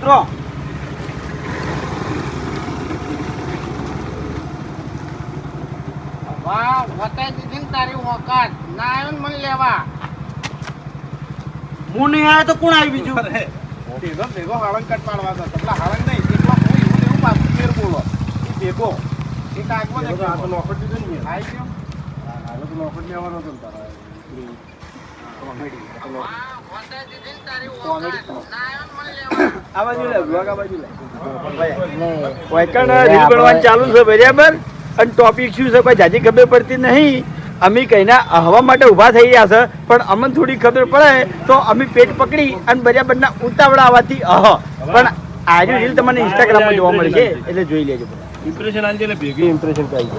ઉતરો. વાહ વટાઈ દીધી ને તારી ઓકાત ના આવ્યો ને મને લેવા. હું નહીં આવ્યો તો કોણ આવી બીજું? ભેગો હળંગ કટ પાડવા હતા. પેલા હળંગ નહીં એકલો હું એવું પાછું ફેર બોલો એ ભેગો એક આગમાં નોકર દીધો ને આવી ગયો. હાલો તો નોકર લેવાનો હતો ને તારા ચાલુ છે બરાબર. અને ટોપિક શું છે કોઈ જાજી ખબર પડતી નહીં. અમે કઈના હવા માટે ઊભા થઈ રહ્યા છે પણ અમને થોડી ખબર પડે તો અમે પેટ પકડી અને બરાબરના ઉતાવળા આવવાથી પણ આજે રીલ તમને ઇન્સ્ટાગ્રામમાં જોવા મળશે એટલે જોઈ લેજો. ઇમ્પ્રેશન આલજે એટલે ભેગી ઇમ્પ્રેશન કરી દે.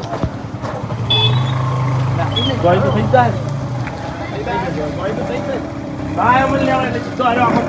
જોઈ તો થઈ જાય. ભાઈ અમને લેવા એટલે સીધો આવ્યો આખો.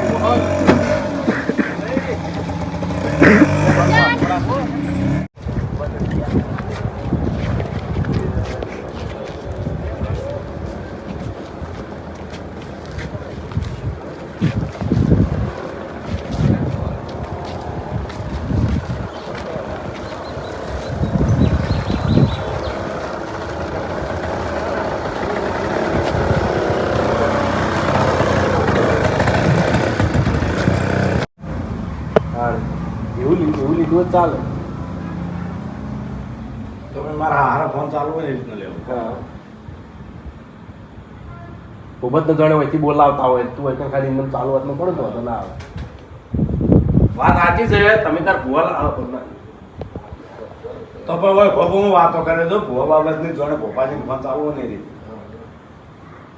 એવું લીધું ચાલે. તમે મારા હારા ફોન ચાલુ હોય ને એ રીતના લેવો. ભૂપત ને જાણે હોયથી બોલાવતા હોય તું હોય ખાલી એમને ચાલુ હાથમાં પડે તો ના આવે. વાત સાચી છે. તમે તાર ભૂવા આવો તો પણ હોય ભોપો વાતો કરે તો ભોવા બાબતની જોડે ભોપાજી ફોન ચાલુ હોય ને એ રીતે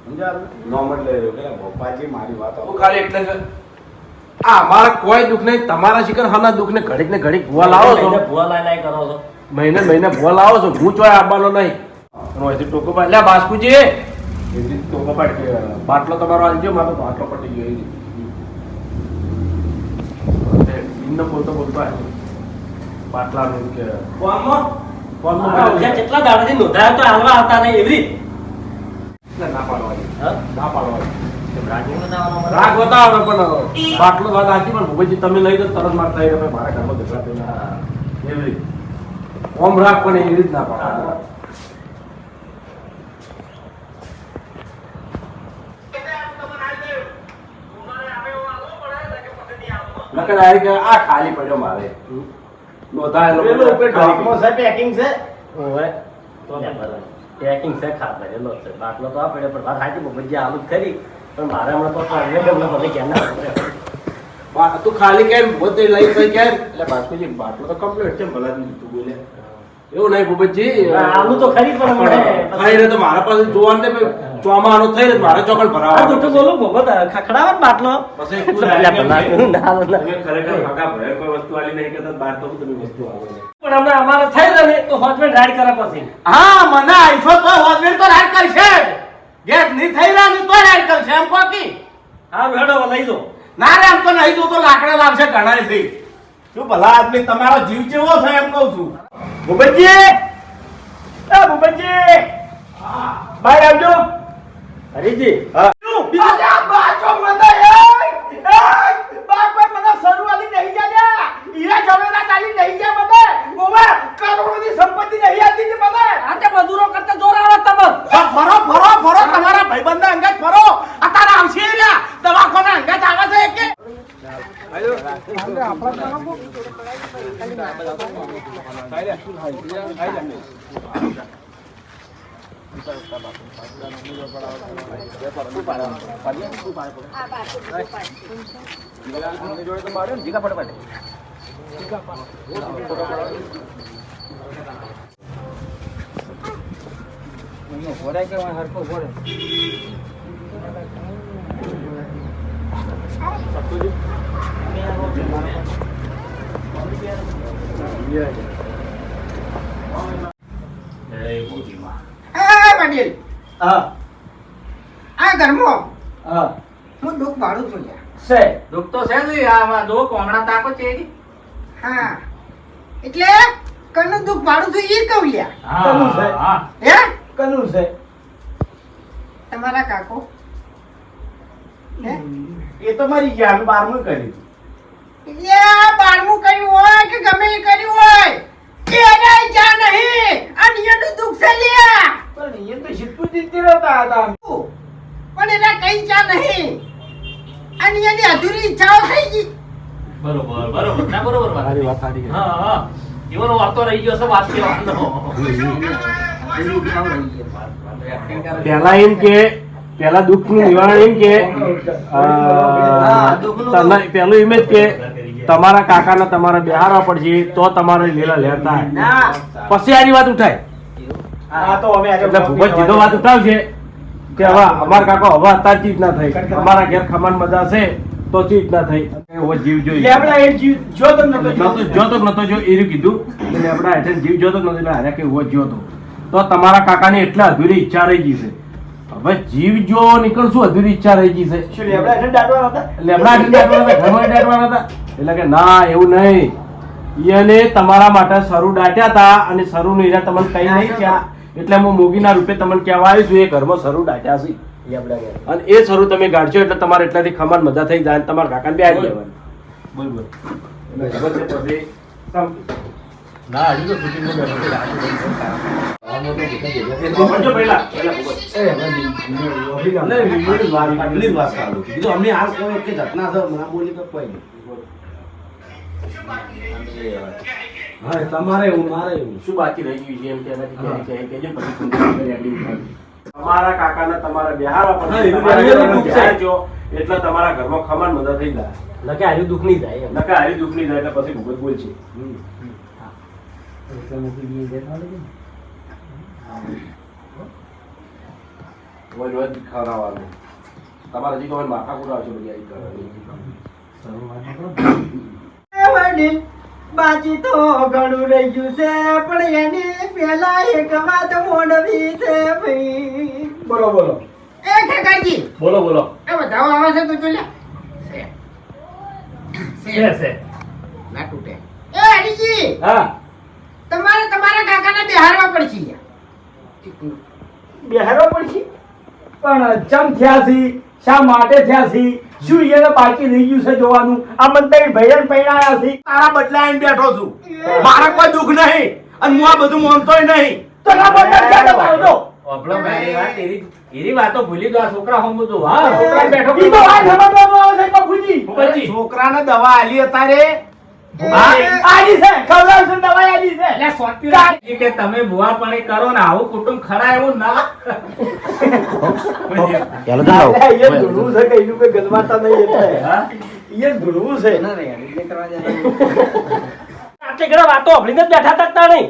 સમજાયું. નોર્મલ લઈ રહ્યો કે ભોપાજી મારી વાત ખાલી એટલે છે આ અમારા કોઈ દુઃખ નહીં. તમારા શિકર હાના દુઃખ ને ઘડીક ને ઘડીક ભૂવા લાવો છો. ભૂવા લાઈ કરો છો. મહિને ભૂવા લાવો છો. હું ચોય આવવાનો નહીં. ટોકો પાડ લે બાસ્કુજી એથી ટોકો પાડ કે બાટલો તમારો આલજો. મારો બાટલો પટી ગયો એમને બોલતો બાટલાનું કે કેટલા દાડાથી નોંધાયા તો હાલવા આવતા નહીં એવી ના પાડવાની ના પાડવાની રાગ બતાવો પણ બાટલો વાત સાચી પણ ભૂપતજી તમે લઈ દો તરત માર થઈ રહ્યો મારા ઘરમાં ઝઘડા થયેલા એવી રીતે ઓમ રાગ પણ એવી રીત ના પાડવા. નકર આ ખાલી પડ્યો મારે નોંધાયેલો પેકિંગ છે. ઓય તો પેકિંગ છે ખાતા એલો છે બાટલો તો આ પડ્યો પણ વાત સાચી ભૂપતજી આલુ જ ખરી પણ મારે હમણાં તો બધે કેમ ના તું ખાલી કેમ બધે લઈ ગઈ કેમ એટલે બાસ્કુજી બાટલો તો કમ્પ્લીટ છે ભલા તું બોલે એવું નહીં ભૂપતજી આલુ તો ખરી પણ ખાઈ રહે તો મારા પાસે જોવાનું ને ચોમાનો થઈ રહ્યો મારે ચોકડ ભરાવા જૂઠું બોલું ભૂપત ખખડાવે ને બાટલો પછી ખરેખર ભાગા ભરે કોઈ વસ્તુ આલી નહીં કે બાર તો તમે વસ્તુ આવો પણ હમણાં અમારે થઈ જાય તો હોસ્પિટલ રાઈડ કરે પછી હા મને આઈફો તો હોસ્પિટલ તો રાઈડ કરશે. ગેસ નહીં થઈ રહ્યા ને તો રાઈડ કરશે એમ કોકી. હા હેડો લઈ દો. ના રે એમ તો નહીં જો તો લાકડા લાવશે ઘણા થઈ. શું ભલા આદમી તમારો જીવ કેવો છે એમ કહું છું. ભૂપતજી ભૂપતજી બહાર આવજો. હરીજી મજૂરો કરતા જોર આવે તમે ફરો તમારા ભાઈબંધ અંગત ફરો. અત્યારે આવશે દવાખાના અંગત આવે છે કે આ ઘરમાં હું દુઃખ ભાડું છું. દુઃખ તો છે જ આમાં દો કોમડા તાકો છે હા એટલે કનું દુઃખ ભાડું છું એ કહું લ્યા. કનું છે હે કનું છે તમારા કાકો એ તો મારી ગયા 12મું કર્યું. એ બારમું કર્યું હોય કે ગમે એ કર્યું હોય એને ઈચ્છા નહીં અને એનું દુઃખ છે લ્યા. પણ એ તો શીતપુર જીતતી રહેતા હતા અમે. પણ એને કઈ ઈચ્છા નહીં અને એની અધૂરી ઈચ્છાઓ થઈ ગઈ. બરોબર બરોબર ના બરોબર વાત. સારી વાત સારી હા હા એવાનો વાતો રહી ગયો છે વાત કહેવાનો. પેલા એમ કે પેલા દુઃખનું નિવારણ એમ કે પેલું એમ જ કે તમારા કાકાને તમારે બેહારવા પડશે તો તમારે લીલા લેર થાય. પછી આની વાત ઉઠાય હા તો અમે આજે એટલે ભૂપત જીતો વાત ઉઠાવશે કે હવે અમારા કાકો હવે અત્યારે ચીજ ના થઈ અમારા ઘેર ખમાન મજા છે તો ચીજ ના થઈ હવે જીવ જોઈ લેબડા એ જીવ જોતો જ નતો જોતો જ નતો જો એરું કીધું એટલે આપડા હેઠળ જીવ જોતો જ નતો એટલે હારે કે ઉભો જ જોતો તો તમારા કાકાની એટલે અધૂરી ઈચ્છા રહી ગઈ છે. હવે જીવ જો નીકળશું અધૂરી ઈચ્છા રહી ગઈ છે. શું લેબડા હેઠળ દાટવાના હતા? લેબડા હેઠળ દાટવાના હતા, ઘરમાં દાટવાના હતા. એટલે કે ના એવું નહીં, એને તમારા માટે સરું દાટ્યા હતા અને સરું નું હીરા તમને કઈ નહીં થયા એટલે હું મોગીના રૂપે તમને કહેવા આવ્યું છું એ ઘરમાં સરું દાટ્યા છે અને એ સરું તમે ગાડશો એટલે તમારે એટલાથી ખમાન મજા થઈ જાય અને તમારા કાકાને બે આવી જવાનું. બોલ બોલ એટલે ખબર છે પછી ના હજુ તો શૂટિંગમાં બેઠો છે. સમજો પહેલા તમારે એવું મારે એવું શું બાકી રહી ગયું છે એમ કે એનાથી ક્યાંય ક્યાંય કહેજો પછી તમને રેડી ઉઠાવી. તમારા કાકાના તમારા બેહારવા હા, પડશે. એનું તમારા બેહારવા ઘરમાં પડશે. બેહારજો એટલે તમારા ઘરમાં ખમાન મજા થઈ જાય. નકે હાર્યું દુઃખ નહીં જાય એમ. નકા હારી દુઃખ નહીં જાય એટલે પછી ભૂગત બોલ છે. રોજ રોજ ખવડાવવાનું. તમારે હજી તો હવે માથા કુડાવશો બધી આવી કરવાની. બાજી તો ઘણું રહી ગયું છે પણ એની પેલા એક વાત મોડવી છે ભાઈ. બોલો બોલો. એ કાકાજી બોલો બોલો. એ બધાઓ આવે છે તો જો લે. છે ના તૂટે. એ હરીજી હા તમારે તમારા કાકાને બેહારવા પડશે. બેહારવા પડશે પણ ચમ થયા છે શા માટે થયા છે શું એને બાકી રહી ગયું છે જોવાનું. આ મંતરી ભૈરન પૈણાયા છે તારા બદલે આવીને બેઠો છું મારા કોઈ દુઃખ નહીં અને હું આ બધું માનતોય નહીં. તો ના બદલ ક્યાં દબાવજો? ઓપલો મારી વાત એરી વાતો ભૂલી દો આ છોકરા હમ બધું હા છોકરા બેઠો ઈ તો આ સમજવામાં આવે છે બાપુજી. પછી છોકરાને દવા આલી અત્યારે આજી છે ખવડાવશે દવાઈ આજી છે. એટલે સોંપી કે તમે ભુવા પાણી કરો ને આવું કુટુંબ ખરા એવું ના એ ધૂળવું છે કે એનું કોઈ ગલવાતા નહીં એટલે હા? એ ધૂળવું છે. આટલી ઘણા વાતો આપણી જ બેઠા તકતા નહીં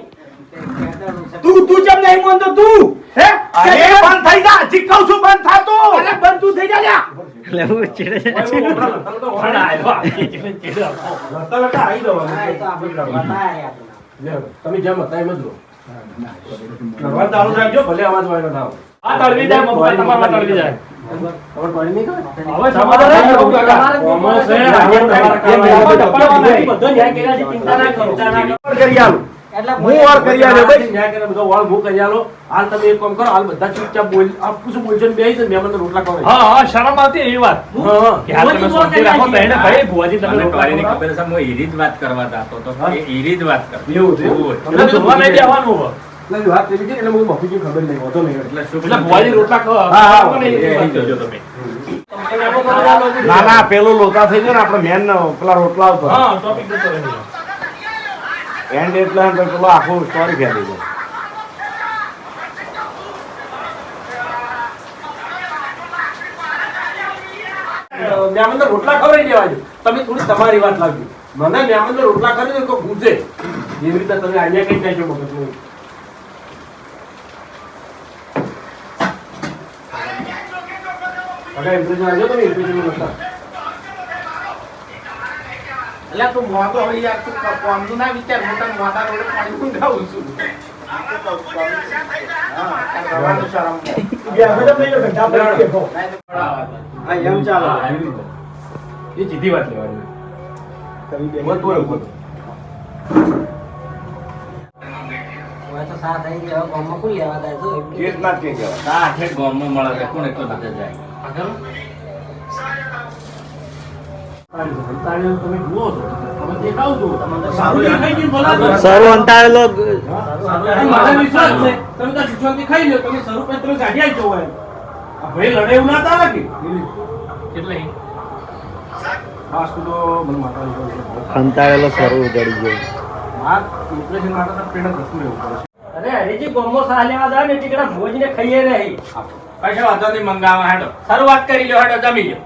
તું કેમ નહીં માનતો તું? હે અરે બંધ થઈ જા હજી કહું છું બંધ થાતું. અરે બંધ તું થઈ જા લ્યા. લડતા લડતા આવી જવાનું. તમે જેમ હતા એમ જ રહો. નરવા ચાલુ રાખજો ભલે અવાજ વાળો ના આવે. આ તળવી જાય મમ્મી તમારા તળવી જાય ખબર પડી નહીં ખબર? હવે સમાધાન નહીં કરવું કાકા. કોમો છે, આજે તમારા કામ બધો ન્યાય કર્યા છે, ચિંતા ના કરો. કરી આલું. એટલે હું વાર કરી આલ્યો ભાઈ. ન્યાય કરીને બધો વાળ હું કરી આલો. હાલ તમે એક કામ કરો, હાલ બધા ચૂપચાપ બોલ. આ શું બોલશો ને બેસી ને મહેમાનને રોટલા ખવડાવી. હા હા શરમ આવતી એવી વાત હા, હા. કે હાલ તમે શાંતિ રાખો તો એને ભાઈ ભુવાજી તમે મને રોટલા કાળીની ખવડાવો. ખબર છે, હું ઈરી જ વાત કરવા જાતો હતો. હા? એ ઈરી જ વાત કરતો. એવું છે? તમને જોવા નહીં જવાનું હોય. એટલે વાત એવી છે એટલે મને બાપુજી ખબર નહીં હોતો નહીં. એટલે શું એટલે ભુવાજી રોટલા હા, હા. ખવડાવો ને એવી વાત જોજો તમે. ના ના પેલું લોતા થઈ ગયો ને આપણે મેન પેલા રોટલા આવતો હા ટોપિક જતો રહ્યો. એન્ડ એટલે એમ પેલો આખું સ્ટોરી ફેલી ગયો. મહેમાનને રોટલા ખવડાવી દેવા છે. તમે થોડી તમારી વાત લાગજો. મને મહેમાનને રોટલા કરી દો કોઈ પૂછે એવી રીતે તમે અહીંયા કઈ જાય છો મગજનું. અગર ઇમ્પ્રેશન આવજો તમે ઇમ્પ્રેશન નતા. એટલે તું મોતો હોય યાર તું કોમનું ના વિચાર હું તને મોટા રોડે પાણી ઊંઘાવું છું. હા, કરવાનું શરમ. ગયા બધા નહીં હોય, ગઢા પર બેઠો. હા, એમ ચાલે. હા, એવી રીતે. એ સીધી વાત લેવાની. બોલ, બોલ, બોલ. તો સાથ આવી ગયા ગામમાં કોણ લેવા જાય તો એ જ ના જ કે કહેવાય. આ આઠે ગામમાં મળે છે, કોણ એટલો બધે જાય? અંતાણીઓ તમે જુઓ છો તમે દેખાવ છો સારું યાર. ખાઈ ગયું ભલા સરો અંતાળેલો મારા વિશ્વાસ છે તમે તો શિક્ષણથી ખાઈ લો તમે સ્વરૂપ તમે કાઢી આવી જવો એમ આ ભાઈ લડે એવું ના તારે કે કેટલે બસ તો મને માતા અંતાળેલો સરો ઉગડી ગયો. વાત ઇમ્પ્રેશન માટે તો પેડા દસમાં એવું કરે અરે હરીજી ગોમો સા લેવા જાવ ને ટીકડા ભોજને ખાઈએ રહી કશો વાંધો નહીં મંગાવવા હેડો શરૂઆત કરી લો હેડો જમી લો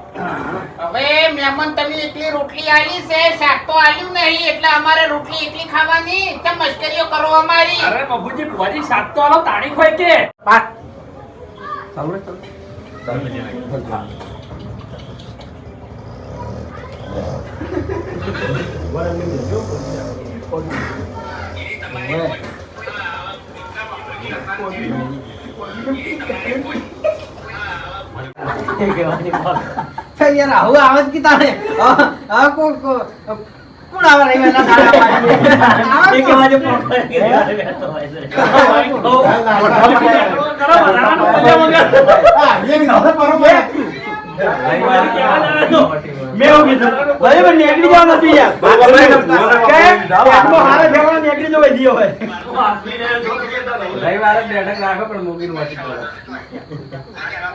હવે મહેમાન તમે એકલી રોટલી આલી છે શાક તો આલ્યું નહીં એટલે અમારે રોટલી એકલી ખાવાની કેમ મશ્કરીઓ કરો અમારી અરે બાબુજી ભુવાજી શાક તો આલો તારીખ હોય કે યાર આવું આવે જ કે તાણે કોણ આવે રહી વેલા દાડા એક વાગે પકડે કે ઘરે બેઠો હોય છે. કરો વધારાનો મજા મંગા મેં એવું કીધું ભાઈ પણ નીકળી જવા નથી યાર. કેમ? આટલો હારો જવાનો નીકળી જવો જીઓ હોય. રવિવારે બેઠક રાખો પણ મૂકીને વાંચી કરો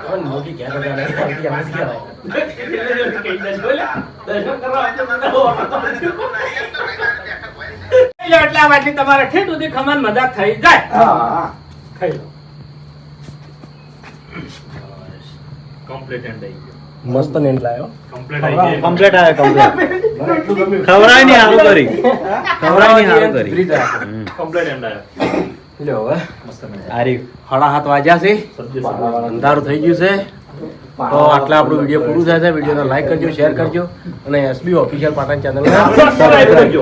કોણ મોટી ઘેર જ આવે, આમ જ કહેવાય. એટલા વાટલી તમારે ઠેઠ સુધી ખમણ મજા થઈ જાય ખાઈ લો કમ્પ્લીટ એન્ડ આવી ગયો મસ્ત નેટ લાયો કમ્પ્લીટ આવી ગયો કમ્પ્લીટ આવે કમ્પ્લીટ. ખવડાય નહીં હારું કરી. ખવડાય નહીં હારું કરી. કમ્પ્લીટ એન્ડ આવ્યો લ્યો હવે આરી 7:30 વાગ્યા છે અંધારું થઈ ગયું છે તો આટલા આપણું વિડીયો પૂરું થાય છે વિડીયોને લાઈક કરજો શેર કરજો અને એસબી ઓફિશિયલ પાટણ ચેનલને સબસ્ક્રાઇબ કરજો.